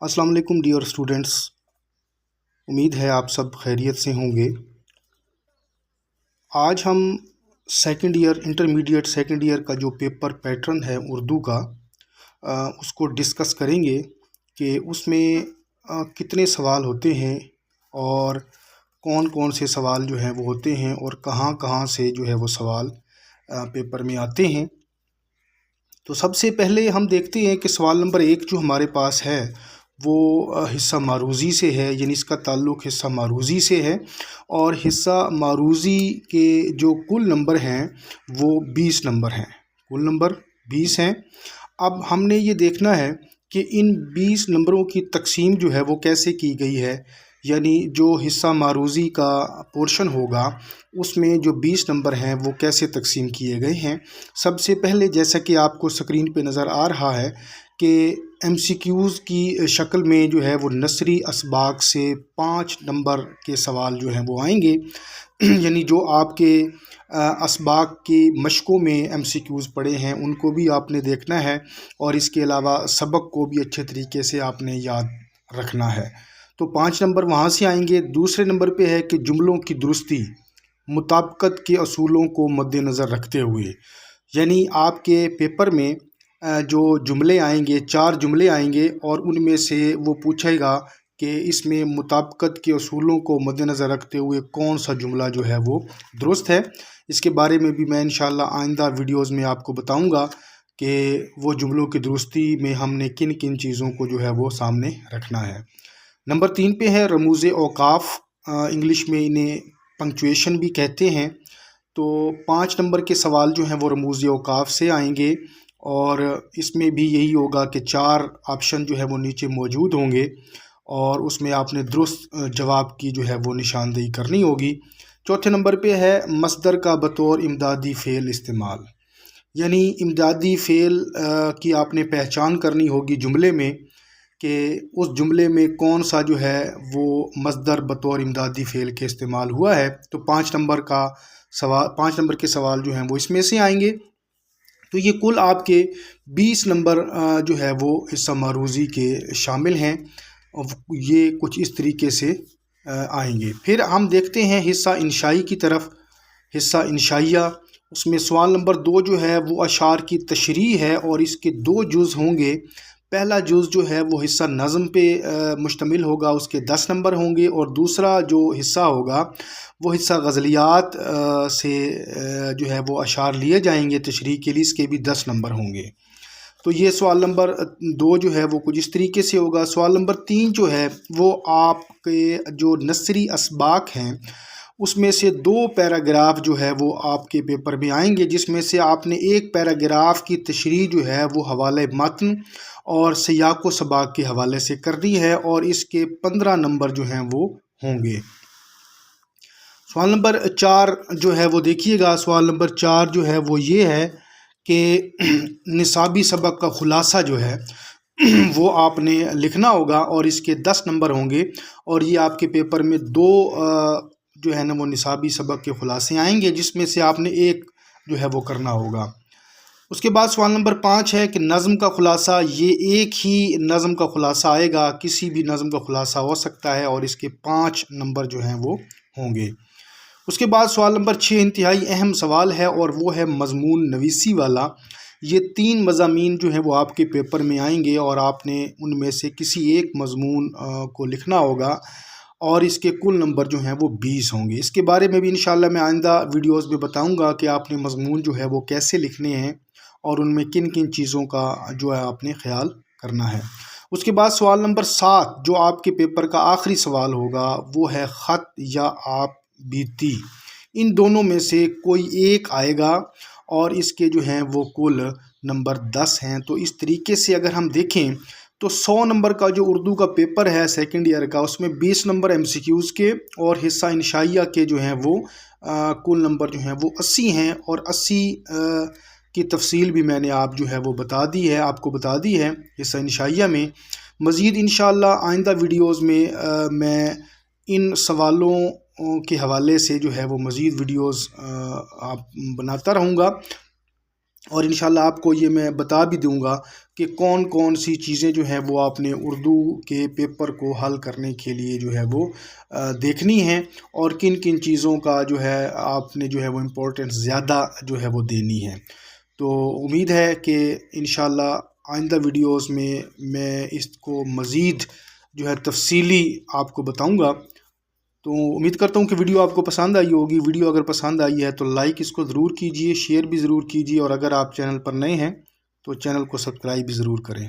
السلام علیکم dear students, امید ہے آپ سب خیریت سے ہوں گے۔ آج ہم انٹرمیڈیٹ سیکنڈ ایئر کا جو پیپر پیٹرن ہے اردو کا، اس کو ڈسکس کریں گے کہ اس میں کتنے سوال ہوتے ہیں اور کون کون سے سوال جو ہیں وہ ہوتے ہیں اور کہاں کہاں سے جو ہے وہ سوال پیپر میں آتے ہیں۔ تو سب سے پہلے ہم دیکھتے ہیں کہ سوال نمبر 1 جو ہمارے پاس ہے وہ حصہ معروضی سے ہے، یعنی اس کا تعلق حصہ معروضی سے ہے، اور حصہ معروضی کے جو کل نمبر ہیں وہ 20 نمبر ہیں، کل نمبر 20 ہیں۔ اب ہم نے یہ دیکھنا ہے کہ ان 20 نمبروں کی تقسیم جو ہے وہ کیسے کی گئی ہے، یعنی جو حصہ معروضی کا پورشن ہوگا اس میں جو 20 نمبر ہیں وہ کیسے تقسیم کیے گئے ہیں۔ سب سے پہلے جیسا کہ آپ کو سکرین پہ نظر آ رہا ہے کہ ایم سی کیوز کی شکل میں جو ہے وہ نثری اسباق سے 5 نمبر کے سوال جو ہیں وہ آئیں گے، یعنی جو آپ کے اسباق کی مشقوں میں ایم سی کیوز پڑے ہیں ان کو بھی آپ نے دیکھنا ہے، اور اس کے علاوہ سبق کو بھی اچھے طریقے سے آپ نے یاد رکھنا ہے۔ تو 5 نمبر وہاں سے آئیں گے۔ دوسرے نمبر پہ ہے کہ جملوں کی درستی مطابقت کے اصولوں کو مد نظر رکھتے ہوئے، یعنی آپ کے پیپر میں جو جملے آئیں گے 4 جملے آئیں گے اور ان میں سے وہ پوچھے گا کہ اس میں مطابقت کے اصولوں کو مد نظر رکھتے ہوئے کون سا جملہ جو ہے وہ درست ہے۔ اس کے بارے میں بھی میں انشاءاللہ آئندہ ویڈیوز میں آپ کو بتاؤں گا کہ وہ جملوں کی درستی میں ہم نے کن کن چیزوں کو جو ہے وہ سامنے رکھنا ہے۔ نمبر 3 پہ ہے رموز اوقاف، انگلش میں انہیں پنکچویشن بھی کہتے ہیں۔ تو 5 نمبر کے سوال جو ہیں وہ رموز اوقاف سے آئیں گے، اور اس میں بھی یہی ہوگا کہ 4 آپشن جو ہے وہ نیچے موجود ہوں گے اور اس میں آپ نے درست جواب کی جو ہے وہ نشاندہی کرنی ہوگی۔ چوتھے نمبر پہ ہے مصدر کا بطور امدادی فعل استعمال، یعنی امدادی فعل کی آپ نے پہچان کرنی ہوگی جملے میں کہ اس جملے میں کون سا جو ہے وہ مصدر بطور امدادی فعل کے استعمال ہوا ہے۔ تو 5 نمبر کے سوال جو ہیں وہ اس میں سے آئیں گے۔ تو یہ کل آپ کے 20 نمبر جو ہے وہ حصہ معروضی کے شامل ہیں، یہ کچھ اس طریقے سے آئیں گے۔ پھر ہم دیکھتے ہیں حصہ انشائی کی طرف۔ حصہ انشائیہ، اس میں سوال نمبر 2 جو ہے وہ اشعار کی تشریح ہے اور اس کے 2 جز ہوں گے۔ پہلا جز جو ہے وہ حصہ نظم پہ مشتمل ہوگا، اس کے 10 نمبر ہوں گے، اور دوسرا جو حصہ ہوگا وہ حصہ غزلیات سے جو ہے وہ اشعار لیے جائیں گے تشریح کے لیے، اس کے بھی 10 نمبر ہوں گے۔ تو یہ سوال نمبر 2 جو ہے وہ کچھ اس طریقے سے ہوگا۔ سوال نمبر 3 جو ہے وہ آپ کے جو نثری اسباق ہیں اس میں سے 2 پیراگراف جو ہے وہ آپ کے پیپر میں آئیں گے، جس میں سے آپ نے ایک پیراگراف کی تشریح جو ہے وہ حوالے متن اور سیاق و سباق کے حوالے سے کرنی ہے، اور اس کے 15 نمبر جو ہیں وہ ہوں گے۔ سوال نمبر 4 جو ہے وہ دیکھیے گا، سوال نمبر 4 جو ہے وہ یہ ہے کہ نصابی سبق کا خلاصہ جو ہے وہ آپ نے لکھنا ہوگا، اور اس کے 10 نمبر ہوں گے، اور یہ آپ کے پیپر میں 2 جو ہے نا وہ نصابی سبق کے خلاصے آئیں گے، جس میں سے آپ نے ایک جو ہے وہ کرنا ہوگا۔ اس کے بعد سوال نمبر 5 ہے کہ نظم کا خلاصہ، یہ ایک ہی نظم کا خلاصہ آئے گا، کسی بھی نظم کا خلاصہ ہو سکتا ہے، اور اس کے 5 نمبر جو ہیں وہ ہوں گے۔ اس کے بعد سوال نمبر 6 انتہائی اہم سوال ہے، اور وہ ہے مضمون نویسی والا۔ یہ 3 مضامین جو ہیں وہ آپ کے پیپر میں آئیں گے، اور آپ نے ان میں سے کسی ایک مضمون کو لکھنا ہوگا، اور اس کے کل نمبر جو ہیں وہ 20 ہوں گے۔ اس کے بارے میں بھی انشاءاللہ میں آئندہ ویڈیوز میں بتاؤں گا کہ آپ نے مضمون جو ہے وہ کیسے لکھنے ہیں اور ان میں کن کن چیزوں کا جو ہے آپ نے خیال کرنا ہے۔ اس کے بعد سوال نمبر 7 جو آپ کے پیپر کا آخری سوال ہوگا وہ ہے خط یا آپ بیتی، ان دونوں میں سے کوئی ایک آئے گا، اور اس کے جو ہیں وہ کل نمبر 10 ہیں۔ تو اس طریقے سے اگر ہم دیکھیں تو 100 نمبر کا جو اردو کا پیپر ہے سیکنڈ ایئر کا، اس میں 20 نمبر ایم سی کیوز کے اور حصہ انشائیہ کے جو ہیں وہ کل نمبر جو ہیں وہ 80 ہیں، اور 80 کی تفصیل بھی میں نے آپ جو ہے وہ آپ کو بتا دی ہے حصہ انشائیہ میں۔ مزید انشاءاللہ آئندہ ویڈیوز میں ان سوالوں کے حوالے سے جو ہے وہ مزید ویڈیوز آپ بناتا رہوں گا۔ اور انشاءاللہ آپ کو یہ میں بتا بھی دوں گا کہ کون کون سی چیزیں جو ہے وہ آپ نے اردو کے پیپر کو حل کرنے کے لیے جو ہے وہ دیکھنی ہیں، اور کن کن چیزوں کا جو ہے آپ نے جو ہے وہ امپورٹنس زیادہ جو ہے وہ دینی ہے۔ تو امید ہے کہ انشاءاللہ آئندہ ویڈیوز میں اس کو مزید جو ہے تفصیلی آپ کو بتاؤں گا۔ تو امید کرتا ہوں کہ ویڈیو آپ کو پسند آئی ہوگی۔ ویڈیو اگر پسند آئی ہے تو لائک اس کو ضرور کیجئے، شیئر بھی ضرور کیجئے، اور اگر آپ چینل پر نئے ہیں تو چینل کو سبسکرائب بھی ضرور کریں۔